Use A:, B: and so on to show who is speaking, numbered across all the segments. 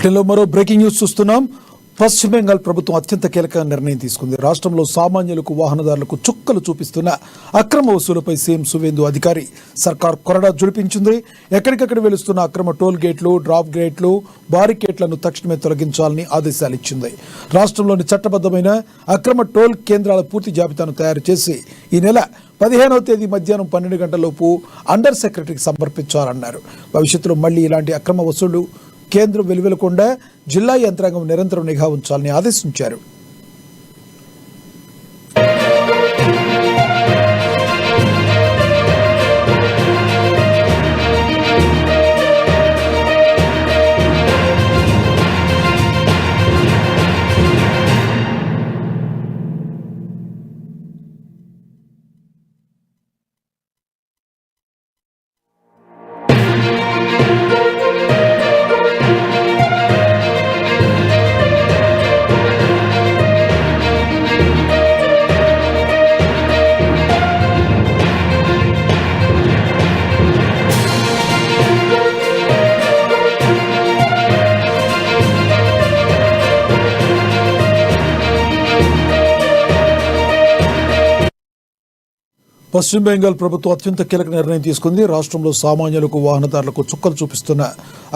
A: బులెటిన్లో మరో breaking news చూస్తున్నాం. పశ్చిమ బెంగాల్ ప్రభుత్వం అత్యంత కీలక నిర్ణయం తీసుకుంది. రాష్ట్రంలో సామాన్యులకు వాహనదారులకు చుక్కలు చూపిస్తున్న అక్రమ వసూలుపై సీఎం సువేందు అధికారి సర్కార్ కొరడా జుడిపించింది. ఎక్కడికక్కడ వెలుస్తున్న అక్రమ టోల్ గేట్లు, డ్రాప్ గేట్లు, బారికేట్లను తక్షణమే తొలగించాలని ఆదేశాలు ఇచ్చింది. రాష్ట్రంలోని చట్టబద్ధమైన అక్రమ టోల్ కేంద్రాల పూర్తి జాబితాను తయారు చేసి ఈ నెల 15వ తేదీ మధ్యాహ్నం 12 గంటలలోపు అండర్ సెక్రటరీకి సమర్పించాలన్నారు. భవిష్యత్తులో మళ్లీ ఇలాంటి అక్రమ వసూళ్లు కేంద్రం వెలువెలకుండా జిల్లా యంత్రాంగం నిరంతరం నిఘా ఉంచాలని ఆదేశించారు. పశ్చిమ బెంగాల్ ప్రభుత్వం అత్యంత కీలక నిర్ణయం తీసుకుంది. రాష్ట్రంలో సామాన్యులకు వాహనదారులకు చుక్కలు చూపిస్తున్న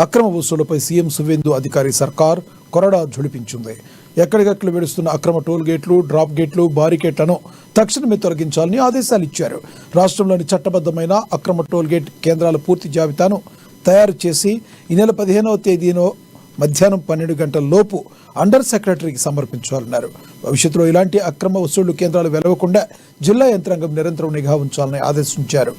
A: అక్రమ వసూళ్లపై సీఎం సువేందు అధికారి సర్కార్ కొరడా జుడిపించింది. ఎక్కడికక్కడ వెడుస్తున్న అక్రమ టోల్ గేట్లు, డ్రాప్ గేట్లు, బారికేట్లను తక్షణమే తొలగించాలని ఆదేశాలు ఇచ్చారు. రాష్ట్రంలోని చట్టబద్ధమైన అక్రమ టోల్ గేట్ కేంద్రాల పూర్తి జాబితాను తయారు చేసి ఈ నెల 15వ తేదీన మధ్యాహ్నం 12 గంటల లోపు అండర్ సెక్రటరీకి సమర్పించాలన్నారు. భవిష్యత్తులో ఇలాంటి అక్రమ వసూళ్లు కేంద్రాలు వెలవకుండా జిల్లా యంత్రాంగం నిరంతరం నిఘా ఉంచాలని ఆదేశించారు.